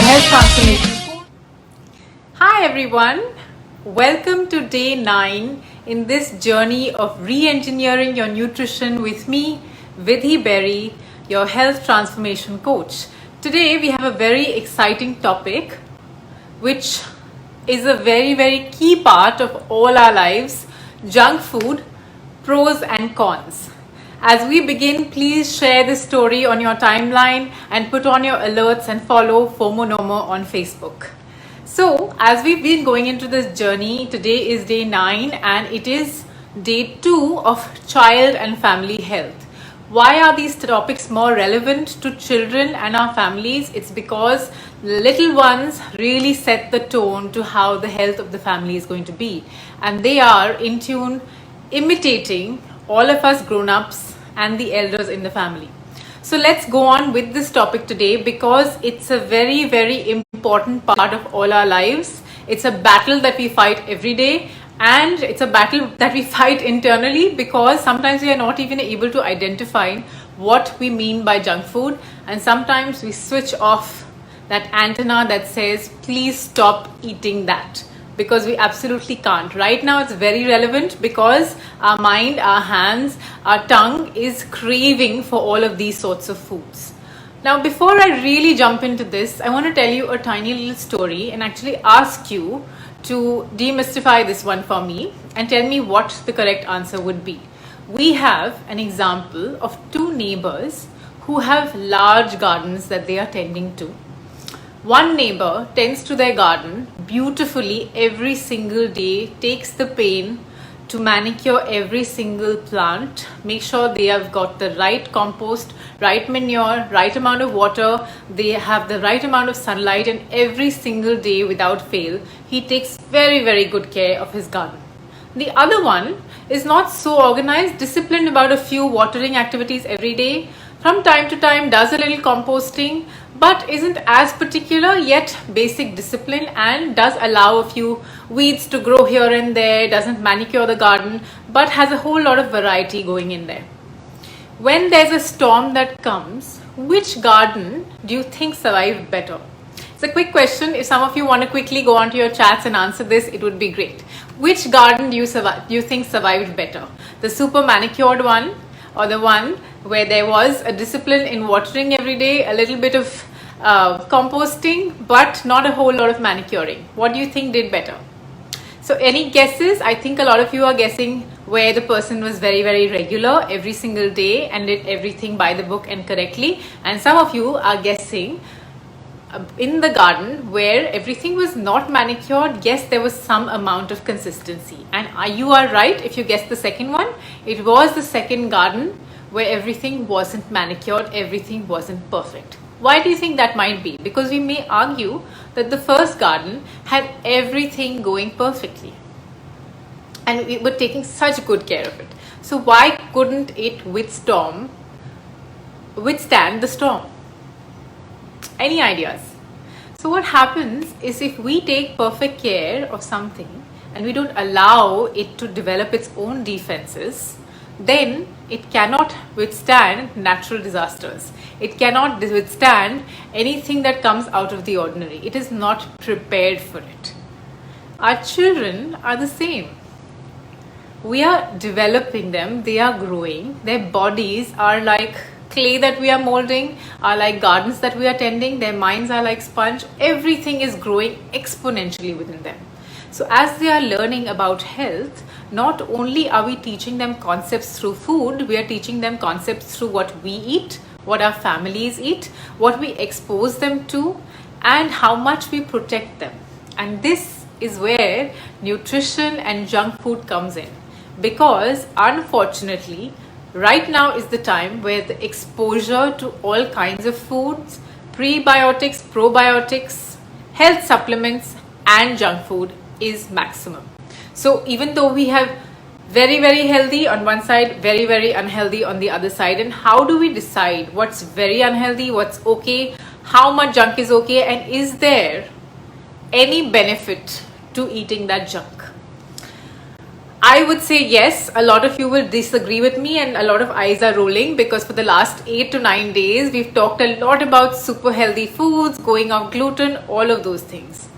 health transformation. Hi everyone, welcome to day 9 in this journey of re-engineering your nutrition with me, Vidhi Beri, your health transformation coach. Today we have a very exciting topic which is a very key part of all our lives, junk food, pros and cons. As we begin, please share this story on your timeline and put on your alerts and follow fomonomore on Facebook. So, as we've been going into this journey, today is day 9 and it is day 2 of child and family health. Why are these topics more relevant to children and our families? It's because little ones really set the tone to how the health of the family is going to be. And they are in tune, imitating all of us grown-ups and the elders in the family. So let's go on with this topic today because it's a very important part of all our lives. It's a battle that we fight every day, and it's a battle that we fight internally because sometimes we are not even able to identify what we mean by junk food, and sometimes we switch off that antenna that says please stop eating that, because we absolutely can't. Right now it's very relevant because our mind, our hands, our tongue is craving for all of these sorts of foods. Now, before I really jump into this, I want to tell you a tiny little story and actually ask you to demystify this one for me and tell me what the correct answer would be. We have an example of two neighbors who have large gardens that they are tending to. One neighbor tends to their garden beautifully every single day, takes the pain to manicure every single plant, make sure they have got the right compost, right manure, right amount of water, they have the right amount of sunlight, and every single day without fail, he takes very good care of his garden. The other one is not so organized, disciplined about a few watering activities every day, from time to time does a little composting, but isn't as particular, yet basic discipline, and does allow a few weeds to grow here and there, doesn't manicure the garden, but has a whole lot of variety going in there. When there's a storm that comes, which garden do you think survived better? It's a quick question. If some of you want to quickly go onto your chats and answer this, it would be great. Which garden do you think survived better? The super manicured one, or the one where there was a discipline in watering every day, a little bit of composting, but not a whole lot of manicuring? What do you think did better? So any guesses? I think a lot of you are guessing where the person was very regular every single day and did everything by the book and correctly, and some of you are guessing in the garden where everything was not manicured. Yes, there was some amount of consistency, and you are right if you guessed the second one. It was the second garden where everything wasn't manicured, everything wasn't perfect. Why do you think that might be? Because we may argue that the first garden had everything going perfectly and we were taking such good care of it. So why couldn't it withstand the storm? Any ideas? So what happens is, if we take perfect care of something and we don't allow it to develop its own defenses, then it cannot withstand natural disasters. It cannot withstand anything that comes out of the ordinary. It is not prepared for it. Our children are the same. We are developing them, they are growing, their bodies are like clay that we are molding, are like gardens that we are tending, their minds are like sponge. Everything is growing exponentially within them. So as they are learning about health, not only are we teaching them concepts through food, we are teaching them concepts through what we eat, what our families eat, what we expose them to, and how much we protect them. And this is where nutrition and junk food comes in, because unfortunately right now is the time where the exposure to all kinds of foods, prebiotics, probiotics, health supplements and junk food is maximum. So even though we have very healthy on one side, very unhealthy on the other side, and how do we decide what's very unhealthy, what's okay, how much junk is okay, and is there any benefit to eating that junk? I would say yes. A lot of you will disagree with me and a lot of eyes are rolling, because for the last 8 to 9 days, we've talked a lot about super healthy foods, going off gluten, all of those things.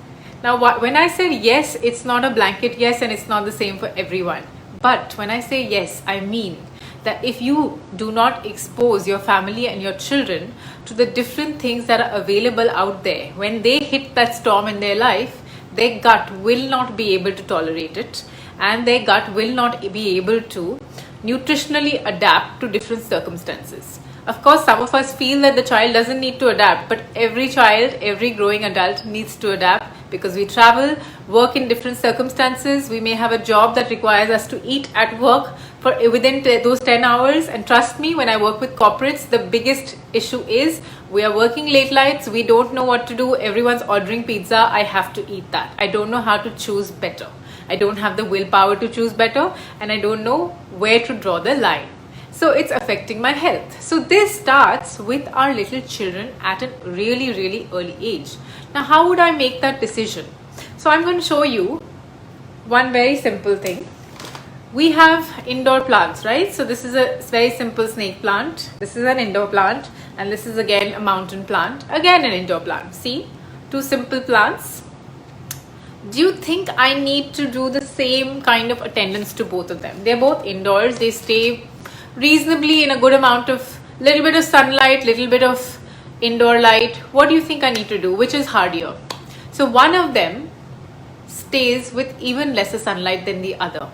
Now, when I said yes, it's not a blanket yes, and it's not the same for everyone. But when I say yes, I mean that if you do not expose your family and your children to the different things that are available out there, when they hit that storm in their life, their gut will not be able to tolerate it, and their gut will not be able to nutritionally adapt to different circumstances. Of course, some of us feel that the child doesn't need to adapt, but every child, every growing adult needs to adapt, because we travel, work in different circumstances. We may have a job that requires us to eat at work for within those 10 hours. And trust me, when I work with corporates, the biggest issue is we are working late nights. We don't know what to do. Everyone's ordering pizza. I have to eat that. I don't know how to choose better. I don't have the willpower to choose better, and I don't know where to draw the line. So it's affecting my health. So this starts with our little children at a really, really early age. Now, how would I make that decision? So I'm going to show you one very simple thing. We have indoor plants, right? So this is a very simple snake plant. This is an indoor plant, and this is again a mountain plant, again an indoor plant. See, two simple plants. Do you think I need to do the same kind of attendance to both of them? They're both indoors. They stay reasonably in a good amount of, little bit of sunlight, little bit of indoor light. What do you think I need to do? Which is harder? So one of them stays with even lesser sunlight than the other.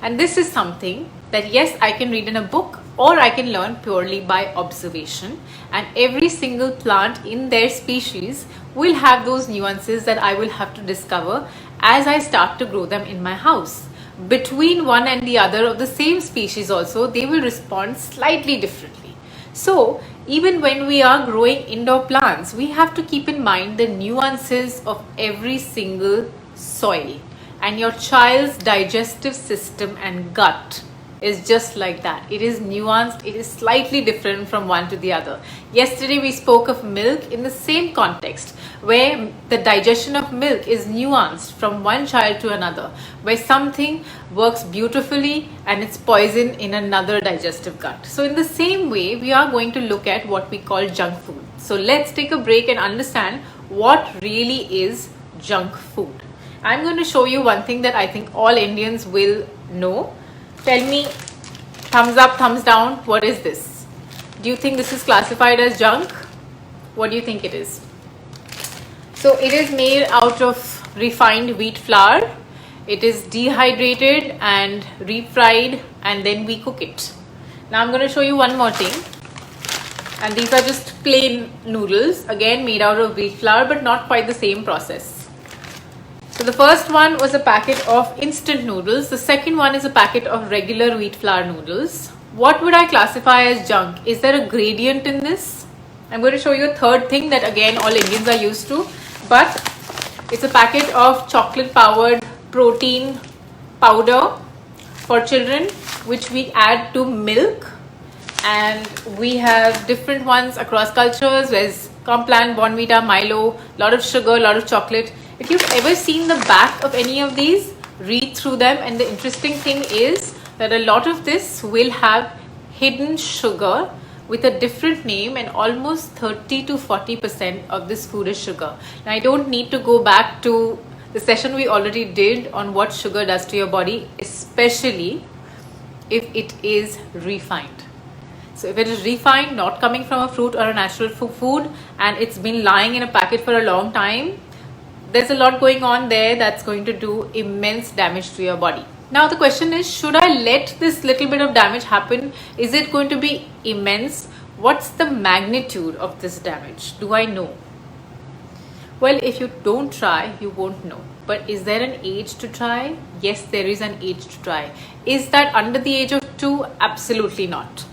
And this is something that, yes, I can read in a book, or I can learn purely by observation. And every single plant in their species will have those nuances that I will have to discover as I start to grow them in my house. Between one and the other of the same species also, they will respond slightly differently. So even when we are growing indoor plants, we have to keep in mind the nuances of every single soil. And your child's digestive system and gut is just like that. It is nuanced. It is slightly different from one to the other. Yesterday we spoke of milk in the same context, where the digestion of milk is nuanced from one child to another, where something works beautifully and it's poison in another digestive gut. So in the same way, we are going to look at what we call junk food. So let's take a break and understand what really is junk food. I'm going to show you one thing that I think all Indians will know. Tell me, thumbs up, thumbs down, what is this? Do you think this is classified as junk? What do you think it is? So it is made out of refined wheat flour. It is dehydrated and refried, and then we cook it. Now I'm going to show you one more thing. And these are just plain noodles, again made out of wheat flour, but not quite the same process. So the first one was a packet of instant noodles. The second one is a packet of regular wheat flour noodles. What would I classify as junk? Is there a gradient in this? I'm going to show you a third thing that again all Indians are used to, but it's a packet of chocolate powered protein powder for children, which we add to milk. And we have different ones across cultures. There's Complan, Bonvita, Milo, a lot of sugar, a lot of chocolate. If you've ever seen the back of any of these, read through them, and the interesting thing is that a lot of this will have hidden sugar with a different name, and almost 30 to 40% of this food is sugar. Now, I don't need to go back to the session we already did on what sugar does to your body, especially if it is refined. So if it is refined, not coming from a fruit or a natural food, and it's been lying in a packet for a long time, there's a lot going on there that's going to do immense damage to your body. Now the question is, should I let this little bit of damage happen? Is it going to be immense? What's the magnitude of this damage? Do I know? Well, if you don't try, you won't know. But is there an age to try? Yes, there is an age to try. Is that under the age of 2? Absolutely not.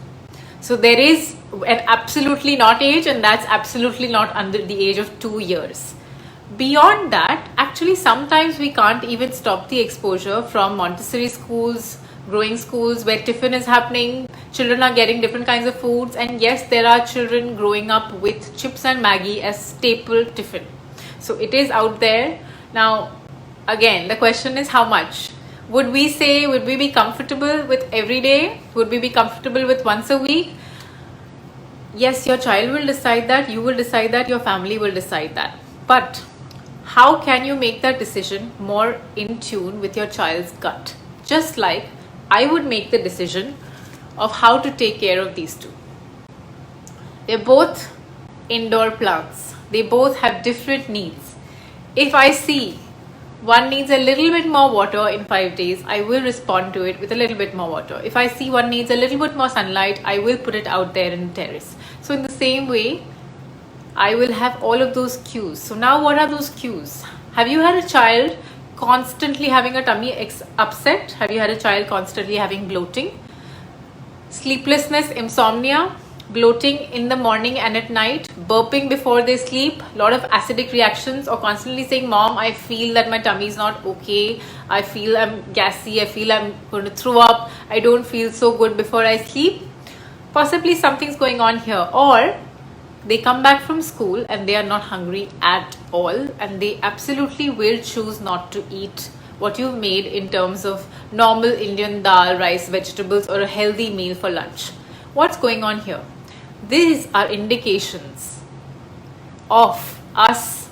So there is an absolutely not age, and that's absolutely not under the age of 2 years. Beyond that, actually sometimes we can't even stop the exposure from Montessori schools, growing schools where tiffin is happening, children are getting different kinds of foods, and yes, there are children growing up with chips and Maggie as staple tiffin. So it is out there. Now, again, the question is how much? Would we be comfortable with every day? Would we be comfortable with once a week? Yes, your child will decide that, you will decide that, your family will decide that. But how can you make that decision more in tune with your child's gut? Just like I would make the decision of how to take care of these two. They're both indoor plants. They both have different needs. If I see one needs a little bit more water in 5 days, I will respond to it with a little bit more water. If I see one needs a little bit more sunlight, I will put it out there in the terrace. So in the same way, I will have all of those cues. So now what are those cues? Have you had a child constantly having a tummy upset? Have you had a child constantly having bloating? Sleeplessness, insomnia, bloating in the morning and at night, burping before they sleep, a lot of acidic reactions, or constantly saying, Mom, I feel that my tummy is not okay, I feel I'm gassy, I feel I'm going to throw up, I don't feel so good before I sleep. Possibly something's going on here. Or they come back from school and they are not hungry at all, and they absolutely will choose not to eat what you've made in terms of normal Indian dal, rice, vegetables, or a healthy meal for lunch. What's going on here? These are indications of us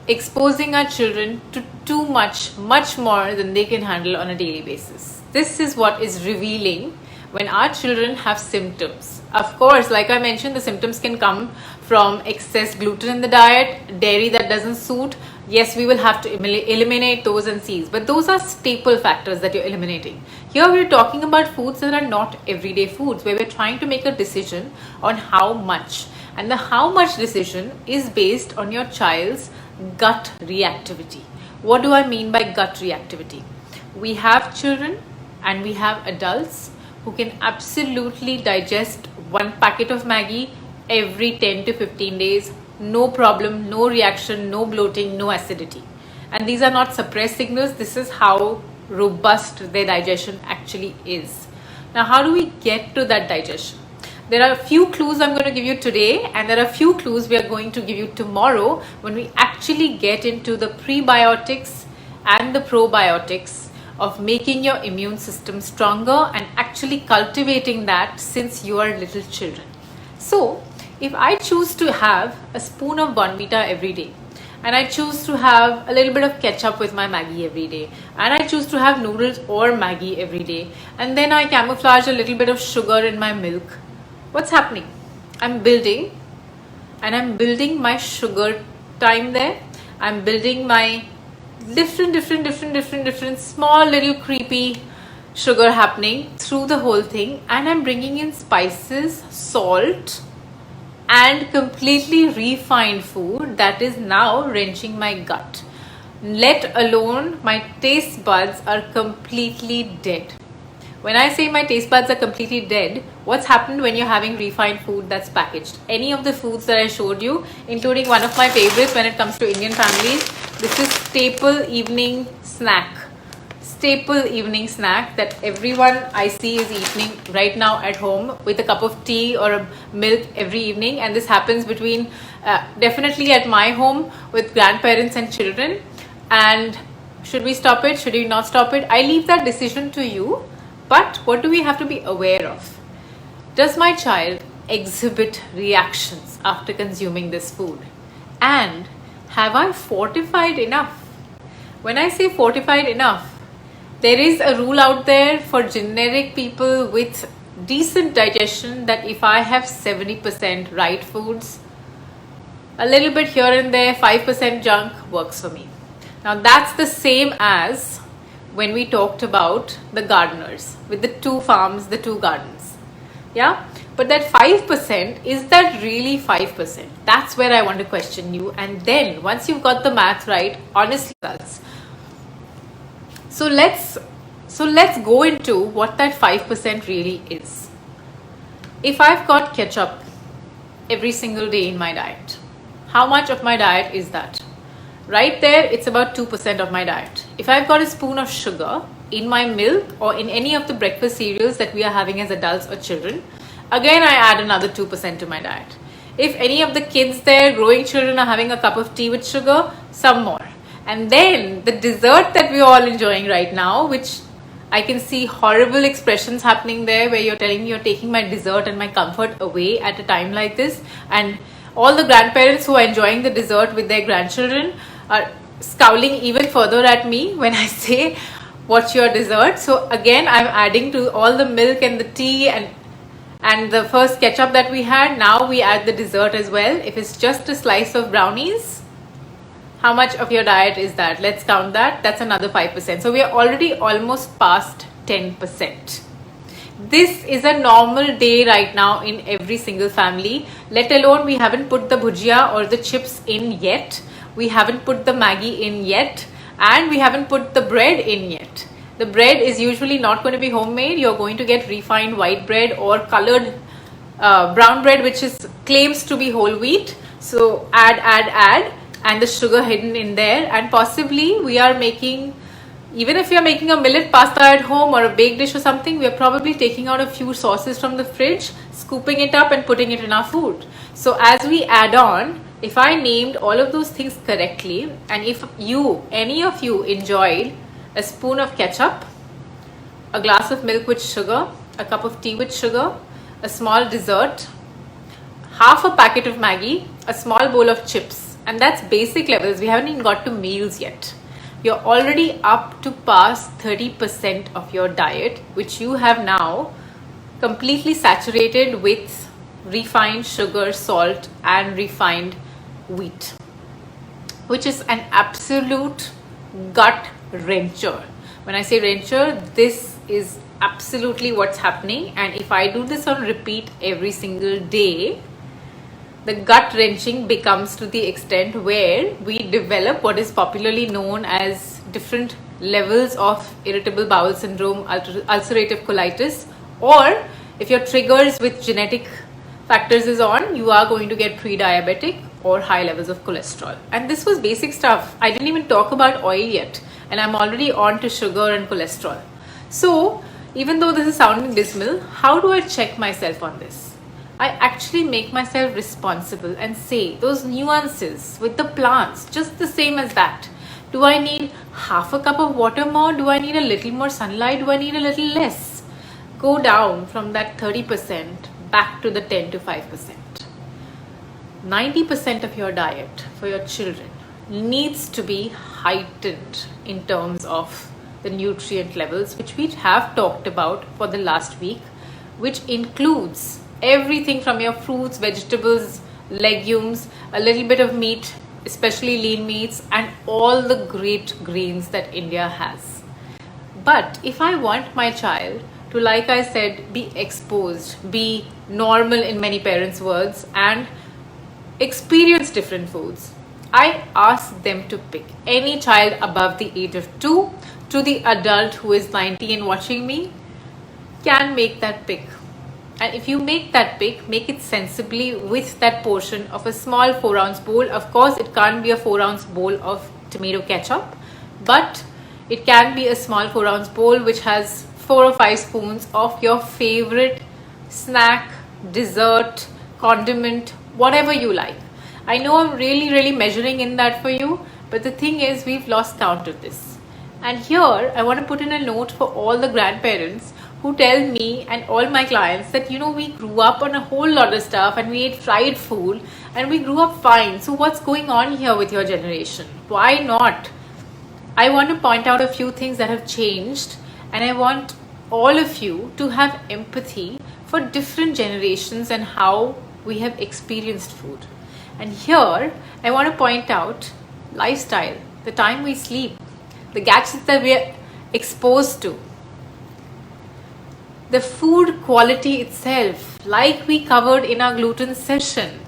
exposing our children to too much more than they can handle on a daily basis. This is what is revealing when our children have symptoms. Of course, like I mentioned, the symptoms can come from excess gluten in the diet, dairy that doesn't suit. Yes, we will have to eliminate those and C's, but those are staple factors that you're eliminating. Here we're talking about foods that are not everyday foods, where we're trying to make a decision on how much. And the how much decision is based on your child's gut reactivity. What do I mean by gut reactivity? We have children and we have adults who can absolutely digest one packet of Maggi every 10 to 15 days, no problem, no reaction, no bloating, no acidity. And these are not suppressed signals. This is how robust their digestion actually is. Now, how do we get to that digestion? There are a few clues I'm going to give you today, and there are a few clues we are going to give you tomorrow when we actually get into the prebiotics and the probiotics of making your immune system stronger and actually cultivating that since you are little children. So, if I choose to have a spoon of Bonvita every day, and I choose to have a little bit of ketchup with my Maggi every day, and I choose to have noodles or Maggi every day, and then I camouflage a little bit of sugar in my milk, what's happening? I'm building my sugar time there. I'm building my different small little creepy sugar happening through the whole thing, and I'm bringing in spices, salt, and completely refined food that is now wrenching my gut. Let alone my taste buds are completely dead. When I say my taste buds are completely dead, what's happened when you're having refined food that's packaged? Any of the foods that I showed you, including one of my favorites when it comes to Indian families, this is staple evening snack that everyone I see is eating right now at home with a cup of tea or a milk every evening. And this happens between definitely at my home with grandparents and children. And should we stop it? Should we not stop it? I leave that decision to you. But what do we have to be aware of? Does my child exhibit reactions after consuming this food? And have I fortified enough? When I say fortified enough, there is a rule out there for generic people with decent digestion that if I have 70% right foods, a little bit here and there, 5% junk works for me. Now that's the same as when we talked about the gardeners with the 2 farms, the 2 gardens. Yeah, but that 5%, is that really 5%? That's where I want to question you. And then once you've got the math right, honestly, so let's go into what that 5% really is. If I've got ketchup every single day in my diet, how much of my diet is that? Right there, it's about 2% of my diet. If I've got a spoon of sugar in my milk or in any of the breakfast cereals that we are having as adults or children, again, I add another 2% to my diet. If any of the kids there, growing children, are having a cup of tea with sugar, some more. And then the dessert that we're all enjoying right now, which I can see horrible expressions happening there where you're telling me you're taking my dessert and my comfort away at a time like this. And all the grandparents who are enjoying the dessert with their grandchildren are scowling even further at me when I say, what's your dessert? So again, I'm adding to all the milk and the tea and the first ketchup that we had. Now we add the dessert as well. If it's just a slice of brownies, how much of your diet is that? Let's count that. That's another 5%. So we are already almost past 10%. This is a normal day right now in every single family, let alone we haven't put the bhujia or the chips in yet. We haven't put the Maggi in yet, and we haven't put the bread in yet. The bread is usually not going to be homemade. You're going to get refined white bread or colored brown bread, which claims to be whole wheat. So add, and the sugar hidden in there. And possibly we are making, even if you're making a millet pasta at home or a baked dish or something, we are probably taking out a few sauces from the fridge, scooping it up and putting it in our food. So as we add on, if I named all of those things correctly, and if any of you enjoyed a spoon of ketchup, a glass of milk with sugar, a cup of tea with sugar, a small dessert, half a packet of Maggi, a small bowl of chips, and that's basic levels. We haven't even got to meals yet. You're already up to past 30% of your diet, which you have now completely saturated with refined sugar, salt, and refined wheat, which is an absolute gut wrencher. When I say wrencher, this is absolutely what's happening. And if I do this on repeat every single day, the gut wrenching becomes to the extent where we develop what is popularly known as different levels of irritable bowel syndrome, ulcerative colitis, or if your triggers with genetic factors is on, you are going to get pre-diabetic or high levels of cholesterol. And this was basic stuff. I didn't even talk about oil yet, and I'm already on to sugar and cholesterol. So even though this is sounding dismal, how do I check myself on this? I actually make myself responsible and say those nuances with the plants, just the same as that. Do I need half a cup of water more? Do I need a little more sunlight? Do I need a little less? Go down from that 30% back to the 10 to 5%. 90% of your diet for your children needs to be heightened in terms of the nutrient levels, which we have talked about for the last week, which includes everything from your fruits, vegetables, legumes, a little bit of meat, especially lean meats, and all the great grains that India has. But if I want my child to, like I said, be exposed, be normal in many parents' words, and experience different foods, I ask them to pick. Any child above the age of 2 to the adult who is 90 and watching me can make that pick. And if you make that pick, make it sensibly with that portion of a small 4-ounce bowl. Of course, it can't be a 4-ounce bowl of tomato ketchup, but it can be a small 4-ounce bowl which has 4 or 5 spoons of your favorite snack, dessert, condiment, whatever you like. I know I'm really measuring in that for you, but the thing is, we've lost count of this. And here I want to put in a note for all the grandparents who tell me and all my clients that, we grew up on a whole lot of stuff and we ate fried food and we grew up fine. So what's going on here with your generation? Why not? I want to point out a few things that have changed, and I want all of you to have empathy for different generations and how we have experienced food. And here I want to point out lifestyle, the time we sleep, the gadgets that we are exposed to, the food quality itself, like we covered in our gluten session.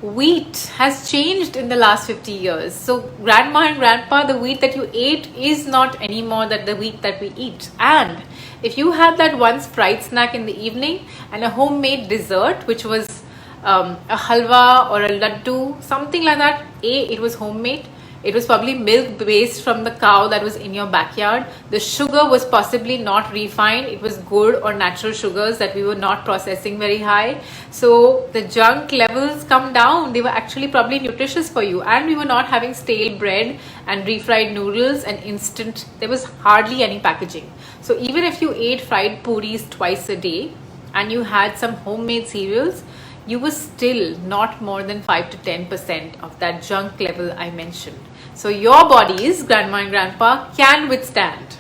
Wheat has changed in the last 50 years. So grandma and grandpa, the wheat that you ate is not anymore the wheat that we eat. And if you had that once fried snack in the evening and a homemade dessert, which was a halwa or a laddu, something like that, it was homemade. It was probably milk based from the cow that was in your backyard. The sugar was possibly not refined. It was good or natural sugars that we were not processing very high. So the junk levels come down. They were actually probably nutritious for you. And we were not having stale bread and refried noodles and instant. There was hardly any packaging. So even if you ate fried puris twice a day and you had some homemade cereals, you were still not more than 5 to 10% of that junk level I mentioned. So your bodies, grandma and grandpa, can withstand.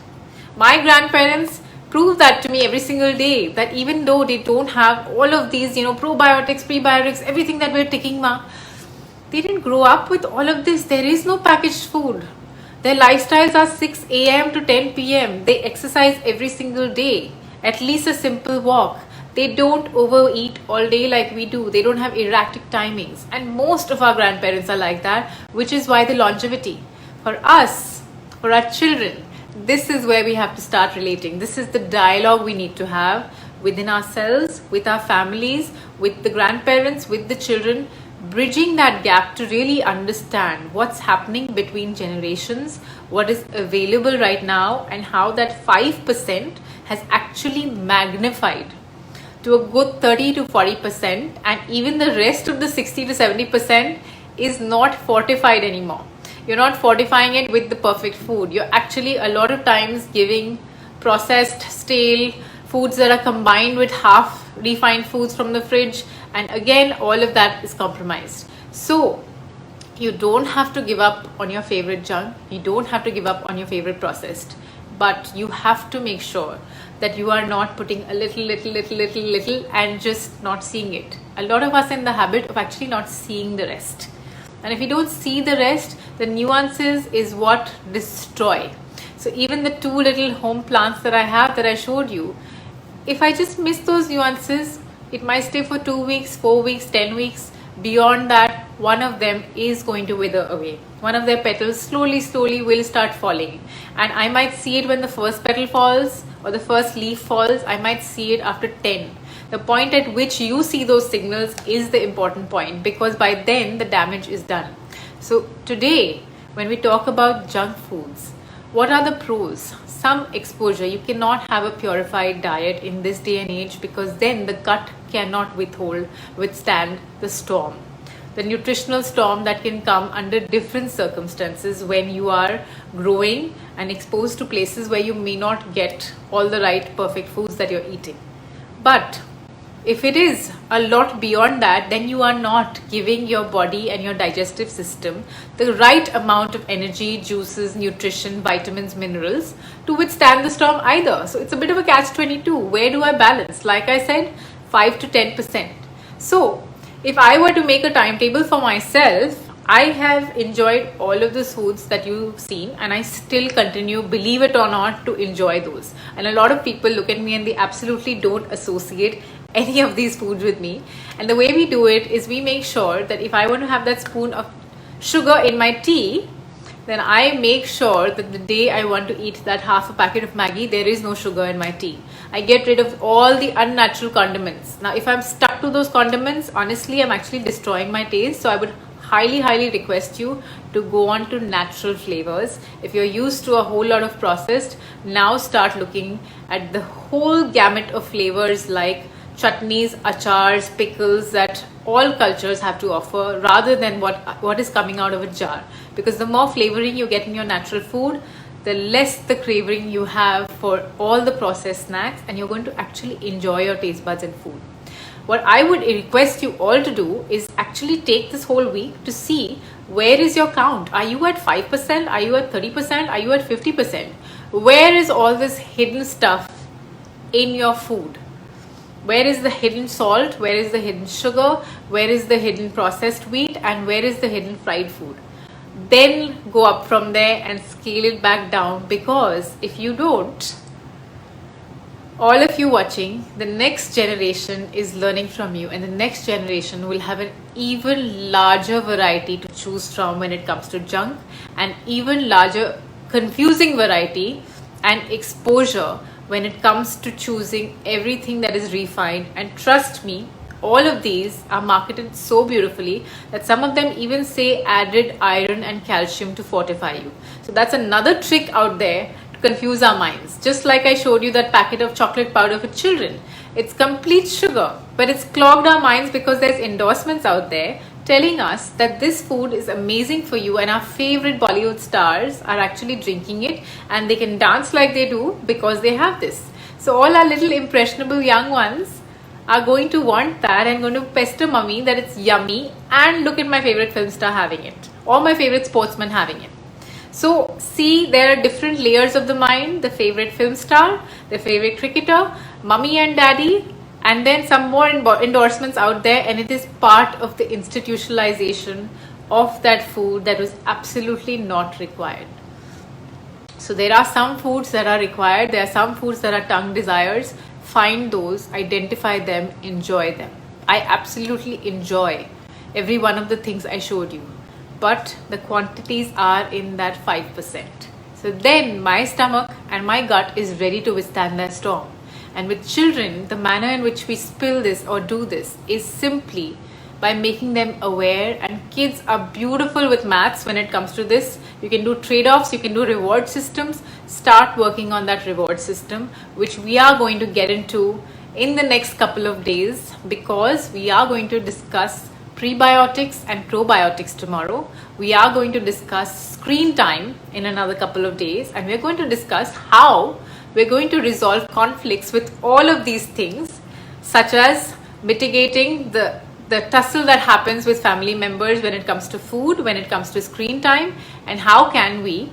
My grandparents prove that to me every single day, that even though they don't have all of these, probiotics, prebiotics, everything that we're taking, they didn't grow up with all of this. There is no packaged food. Their lifestyles are 6 a.m. to 10 p.m. They exercise every single day, at least a simple walk. They don't overeat all day like we do. They don't have erratic timings. And most of our grandparents are like that, which is why the longevity. For us, for our children, this is where we have to start relating. This is the dialogue we need to have within ourselves, with our families, with the grandparents, with the children, bridging that gap to really understand what's happening between generations, what is available right now, and how that 5% has actually magnified to a good 30 to 40%, and even the rest of the 60 to 70% is not fortified anymore. You're not fortifying it with the perfect food. You're actually a lot of times giving processed, stale foods that are combined with half refined foods from the fridge, and again all of that is compromised. So you don't have to give up on your favorite junk, you don't have to give up on your favorite processed, but you have to make sure that you are not putting a little and just not seeing it. A lot of us are in the habit of actually not seeing the rest. And if you don't see the rest, the nuances is what destroy. So even the 2 little home plants that I have that I showed you, if I just miss those nuances, it might stay for 2 weeks, 4 weeks, 10 weeks. Beyond that, one of them is going to wither away. One of their petals slowly will start falling. And I might see it when the first petal falls or the first leaf falls. I might see it after 10. The point at which you see those signals is the important point, because by then the damage is done. So today, when we talk about junk foods, what are the pros? Some exposure. You cannot have a purified diet in this day and age, because then the gut cannot withstand the storm. The nutritional storm that can come under different circumstances when you are growing and exposed to places where you may not get all the right perfect foods that you're eating. But if it is a lot beyond that, then you are not giving your body and your digestive system the right amount of energy, juices, nutrition, vitamins, minerals to withstand the storm either. So it's a bit of a catch-22. Where do I balance? Like I said, 5 to 10%. So if I were to make a timetable for myself, I have enjoyed all of the foods that you've seen, and I still continue, believe it or not, to enjoy those. And a lot of people look at me and they absolutely don't associate any of these foods with me. And the way we do it is we make sure that if I want to have that spoon of sugar in my tea, then I make sure that the day I want to eat that half a packet of Maggi, there is no sugar in my tea. I get rid of all the unnatural condiments. Now, if I'm stuck to those condiments, honestly, I'm actually destroying my taste. So I would highly request you to go on to natural flavors. If you're used to a whole lot of processed, now start looking at the whole gamut of flavors like chutneys, achars, pickles that all cultures have to offer, rather than what is coming out of a jar. Because the more flavoring you get in your natural food, the less the craving you have for all the processed snacks, and you're going to actually enjoy your taste buds and food. What I would request you all to do is actually take this whole week to see where is your count. Are you at 5%? Are you at 30%? Are you at 50%? Where is all this hidden stuff in your food? Where is the hidden salt? Where is the hidden sugar? Where is the hidden processed wheat? And where is the hidden fried food? Then go up from there and scale it back down, because if you don't, all of you watching, the next generation is learning from you, and the next generation will have an even larger variety to choose from when it comes to junk, and even larger confusing variety and exposure when it comes to choosing everything that is refined. And trust me, all of these are marketed so beautifully that some of them even say added iron and calcium to fortify you. So that's another trick out there to confuse our minds. Just like I showed you that packet of chocolate powder for children. It's complete sugar, but it's clogged our minds because there's endorsements out there telling us that this food is amazing for you, and our favorite Bollywood stars are actually drinking it and they can dance like they do because they have this. So all our little impressionable young ones are going to want that and going to pester mummy that it's yummy, and look at my favorite film star having it or my favorite sportsman having it. So see, there are different layers of the mind: the favorite film star, the favorite cricketer, mummy and daddy, and then some more endorsements out there, and it is part of the institutionalization of that food that was absolutely not required. So there are some foods that are required, there are some foods that are tongue desires. Find those, identify them, enjoy them. I absolutely enjoy every one of the things I showed you, but the quantities are in that 5%. So then my stomach and my gut is ready to withstand that storm. And with children, the manner in which we spill this or do this is simply by making them aware, and kids are beautiful with maths when it comes to this. You can do trade-offs, you can do reward systems. Start working on that reward system, which we are going to get into in the next couple of days, because we are going to discuss prebiotics and probiotics tomorrow. We are going to discuss screen time in another couple of days, and we're going to discuss how we're going to resolve conflicts with all of these things, such as mitigating the tussle that happens with family members when it comes to food, when it comes to screen time, and how can we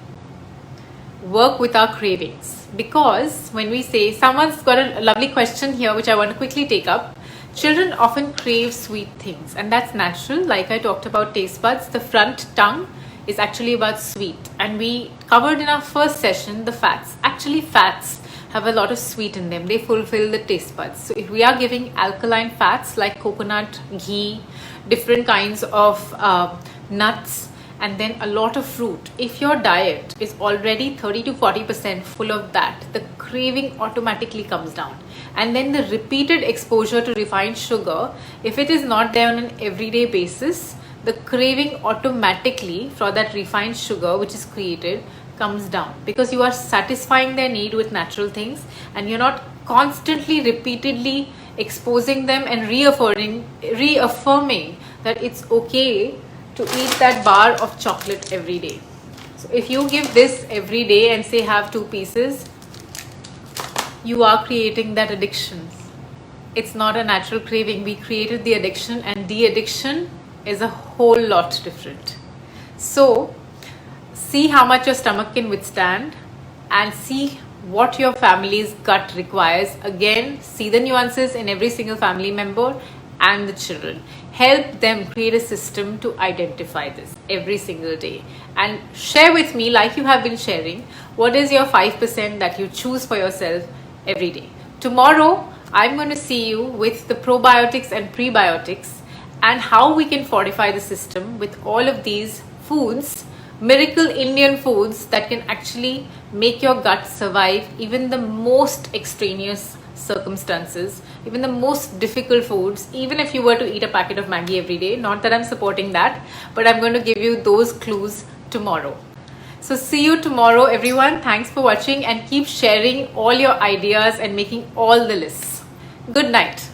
work with our cravings. Because when we say, someone's got a lovely question here which I want to quickly take up. Children often crave sweet things, and that's natural. Like I talked about taste buds, the front tongue is actually about sweet, and we covered in our first session the fats. Actually, fats have a lot of sweet in them. They fulfill the taste buds. So if we are giving alkaline fats like coconut, ghee, different kinds of nuts, and then a lot of fruit, if your diet is already 30 to 40% full of that, the craving automatically comes down. And then the repeated exposure to refined sugar, if it is not there on an everyday basis, the craving automatically for that refined sugar which is created comes down, because you are satisfying their need with natural things, and you're not constantly, repeatedly exposing them and reaffirming that it's okay to eat that bar of chocolate every day. So if you give this every day and say have 2 pieces, you are creating that addiction. It's not a natural craving. We created the addiction, and de-addiction is a whole lot different. So see how much your stomach can withstand, and see what your family's gut requires. Again, see the nuances in every single family member and the children. Help them create a system to identify this every single day, and share with me, like you have been sharing, what is your 5% that you choose for yourself every day. Tomorrow, I'm going to see you with the probiotics and prebiotics, and how we can fortify the system with all of these foods, miracle Indian foods that can actually make your gut survive even the most extraneous circumstances, even the most difficult foods. Even if you were to eat a packet of Maggi every day, not that I'm supporting that, but I'm going to give you those clues tomorrow. So see you tomorrow, everyone. Thanks for watching, and keep sharing all your ideas and making all the lists. Good night.